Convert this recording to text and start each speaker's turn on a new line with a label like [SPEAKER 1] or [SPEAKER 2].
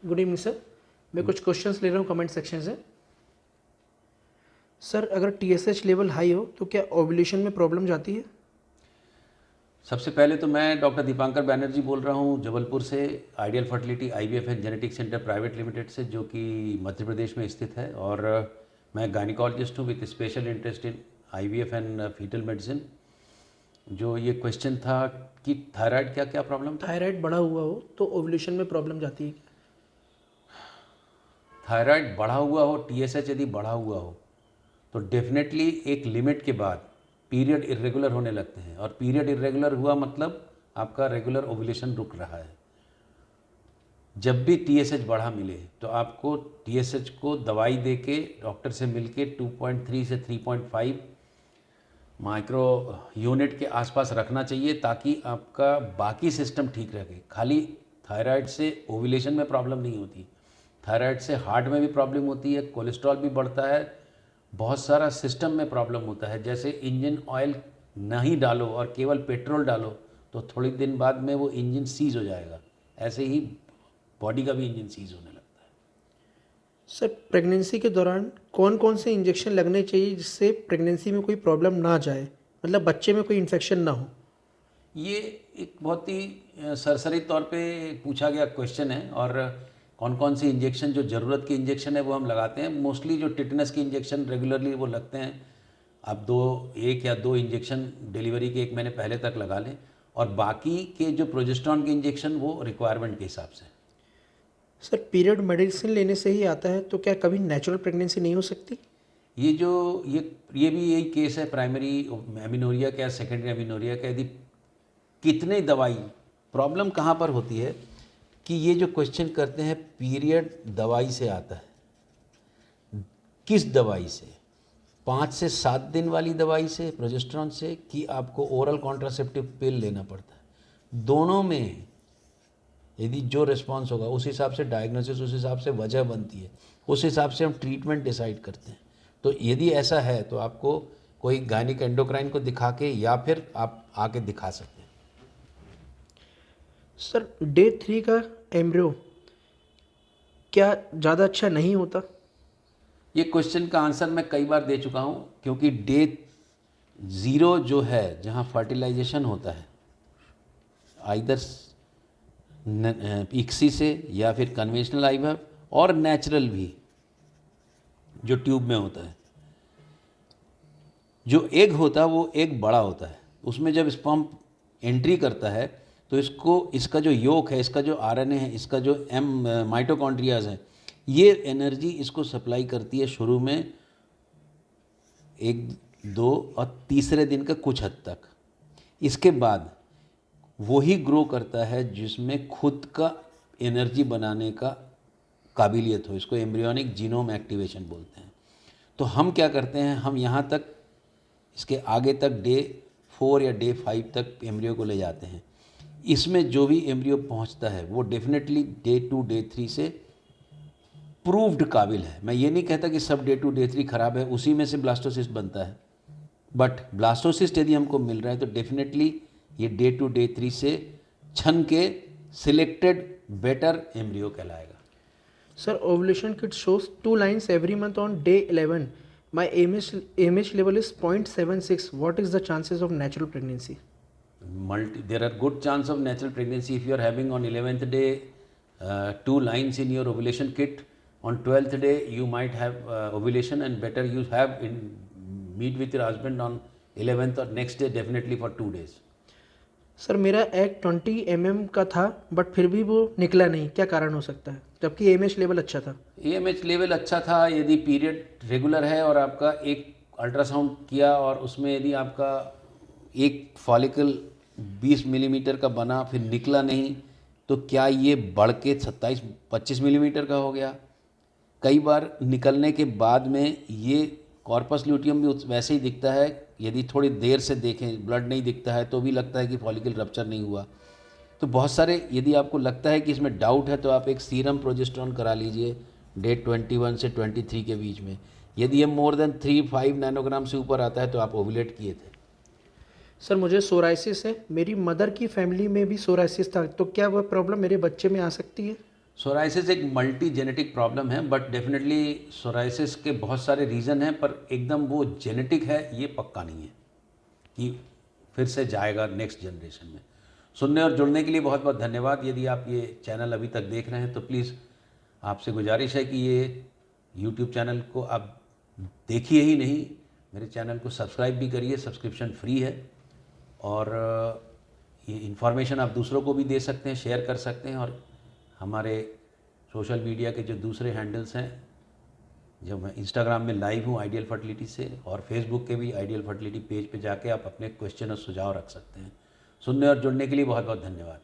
[SPEAKER 1] Good evening sir. मैं कुछ questions ले रहा हूँ कमेंट सेक्शन से। सर, अगर TSH लेवल हाई हो तो क्या ओव्यूलेशन में प्रॉब्लम जाती है?
[SPEAKER 2] सबसे पहले तो मैं डॉक्टर दीपांकर बैनर्जी बोल रहा हूँ जबलपुर से, ideal fertility IVF and genetic centre private limited से, जो कि मध्य प्रदेश में स्थित है। और मैं गायनिकोलॉजिस्ट हूँ with special interest in IVF and fetal medicine. जो ये क्वेश्चन था कि थायराइड क्या क्या प्रॉब्लम था।
[SPEAKER 1] थायराइड बढ़ा हुआ हो तो ओव्यूलेशन में प्रॉब्लम जाती है क्या?
[SPEAKER 2] थायराइड बढ़ा हुआ हो, TSH यदि बढ़ा हुआ हो तो डेफिनेटली एक लिमिट के बाद पीरियड इरेगुलर होने लगते हैं, और पीरियड इरेगुलर हुआ मतलब आपका रेगुलर ओव्यूलेशन रुक रहा है। जब भी TSH बढ़ा मिले तो आपको TSH को दवाई दे के डॉक्टर से मिलके 2.3 से 3.5 माइक्रो यूनिट के आसपास रखना चाहिए, ताकि आपका बाकी सिस्टम ठीक रहे। खाली थायराइड से ओव्यूलेशन में प्रॉब्लम नहीं होती, थायराइड से हार्ट में भी प्रॉब्लम होती है, कोलेस्ट्रॉल भी बढ़ता है, बहुत सारा सिस्टम में प्रॉब्लम होता है। जैसे इंजन ऑयल नहीं डालो और केवल पेट्रोल डालो तो थोड़ी दिन बाद में वो इंजन सीज हो जाएगा, ऐसे ही बॉडी का भी इंजन सीज होने लगता है।
[SPEAKER 1] सर, प्रेगनेंसी के दौरान कौन कौन से इंजेक्शन लगने चाहिए जिससे प्रेगनेंसी में कोई प्रॉब्लम ना जाए, मतलब बच्चे में कोई इन्फेक्शन ना हो?
[SPEAKER 2] ये एक बहुत ही सरसरी तौर पे पूछा गया क्वेश्चन है। और कौन कौन सी इंजेक्शन जो ज़रूरत की इंजेक्शन है वो हम लगाते हैं। मोस्टली जो टिटनस की इंजेक्शन रेगुलरली वो लगते हैं। आप एक या दो इंजेक्शन डिलीवरी के 1 महीने पहले तक लगा लें, और बाकी के जो प्रोजेस्टेरॉन के इंजेक्शन वो रिक्वायरमेंट के हिसाब से।
[SPEAKER 1] सर, पीरियड मेडिसिन लेने से ही आता है तो क्या कभी नेचुरल प्रेगनेंसी नहीं हो सकती?
[SPEAKER 2] ये जो ये भी यही केस है, प्राइमरी एमिनोरिया का, सेकेंडरी एमिनोरिया का। यदि कितने दवाई, प्रॉब्लम कहाँ पर होती है कि ये जो क्वेश्चन करते हैं पीरियड दवाई से आता है, किस दवाई से, 5 से 7 दिन वाली दवाई से, प्रोजेस्टेरॉन से, कि आपको ओरल कॉन्ट्रासेप्टिव पिल लेना पड़ता है। दोनों में यदि जो रिस्पांस होगा उस हिसाब से डायग्नोसिस, उस हिसाब से वजह बनती है, उस हिसाब से हम ट्रीटमेंट डिसाइड करते हैं। तो यदि ऐसा है तो आपको कोई गायनिक एंडोक्राइन को दिखा के या फिर आप आके दिखा सकते हैं।
[SPEAKER 1] सर, डे 3 का एम्ब्रियो क्या ज़्यादा अच्छा नहीं होता?
[SPEAKER 2] ये क्वेश्चन का आंसर मैं कई बार दे चुका हूँ, क्योंकि डे 0 जो है, जहाँ फर्टिलाइजेशन होता है आइदर इक्सी से या फिर कन्वेंशनल IVF और नेचुरल भी जो ट्यूब में होता है, जो एग होता है वो एग बड़ा होता है। उसमें जब स्पर्म एंट्री करता है तो इसका जो योक है, इसका जो RNA है, इसका जो माइटोकॉन्ड्रियाज है, ये एनर्जी इसको सप्लाई करती है शुरू में 1, 2 और तीसरे दिन का कुछ हद तक। इसके बाद वही ग्रो करता है जिसमें खुद का एनर्जी बनाने का काबिलियत हो। इसको एम्ब्रियोनिक जीनोम एक्टिवेशन बोलते हैं। तो हम क्या करते हैं, हम यहाँ तक, इसके आगे तक डे 4 या डे 5 तक एम्ब्रियो को ले जाते हैं। इसमें जो भी एम्ब्रियो पहुँचता है वो डेफिनेटली डे 2 डे 3 से प्रूव्ड काबिल है। मैं ये नहीं कहता कि सब डे 2 डे 3 खराब है, उसी में से ब्लास्टोसिस्ट बनता है, बट ब्लास्टोसिस्ट यदि हमको मिल रहा है तो डेफिनेटली ये डे 2 डे 3 से छन के सिलेक्टेड बेटर एम्ब्रियो कहलाएगा।
[SPEAKER 1] Sir, ovulation kit shows 2 lines every month on day 11. My AMH level is 0.76. What is the chances of natural pregnancy?
[SPEAKER 2] There are good chance of natural pregnancy if you are having on 11th day 2 lines in your ovulation kit. On 12th day you might have ovulation, and better you have meet with your husband on 11th or next day, definitely for 2 days.
[SPEAKER 1] Sir, मेरा egg 20 का था but फिर भी वो निकला नहीं, क्या कारण हो सकता है जबकि AMH लेवल अच्छा था?
[SPEAKER 2] AMH लेवल अच्छा था यदि पीरियड रेगुलर है और आपका एक अल्ट्रासाउंड किया और उसमें यदि आपका एक फॉलिकल 20 मिलीमीटर का बना फिर निकला नहीं, तो क्या ये बढ़ के 27-25 मिलीमीटर का हो गया। कई बार निकलने के बाद में ये कॉर्पस ल्यूटियम भी वैसे ही दिखता है, यदि थोड़ी देर से देखें, ब्लड नहीं दिखता है तो भी लगता है कि फॉलिकल रप्चर नहीं हुआ। तो बहुत सारे, यदि आपको लगता है कि इसमें डाउट है तो आप एक सीरम प्रोजेस्टेरॉन करा लीजिए डे 21 से 23 के बीच में। यदि ये मोर देन 3-5 नैनोग्राम से ऊपर आता है तो आप ओवुलेट किए थे।
[SPEAKER 1] सर, मुझे सोराइसिस है, मेरी मदर की फैमिली में भी सोराइसिस था, तो क्या वह प्रॉब्लम मेरे बच्चे में आ सकती है?
[SPEAKER 2] सोराइसिस एक मल्टी जेनेटिक प्रॉब्लम है, बट डेफिनेटली सोराइसिस के बहुत सारे रीज़न हैं, पर एकदम वो जेनेटिक है ये पक्का नहीं है कि फिर से जाएगा नेक्स्ट जनरेशन में। सुनने और जुड़ने के लिए बहुत बहुत धन्यवाद। यदि आप ये चैनल अभी तक देख रहे हैं तो प्लीज़ आपसे गुजारिश है कि ये यूट्यूब चैनल को आप देखिए ही नहीं, मेरे चैनल को सब्सक्राइब भी करिए, सब्सक्रिप्शन फ्री है। और ये इन्फॉर्मेशन आप दूसरों को भी दे सकते हैं, शेयर कर सकते हैं। और हमारे सोशल मीडिया के जो दूसरे हैंडल्स हैं, जब मैं इंस्टाग्राम में लाइव हूँ आइडियल फर्टिलिटी से, और फेसबुक के भी आइडियल फर्टिलिटी पेज पे जाके आप अपने क्वेश्चन और सुझाव रख सकते हैं। सुनने और जुड़ने के लिए बहुत बहुत धन्यवाद।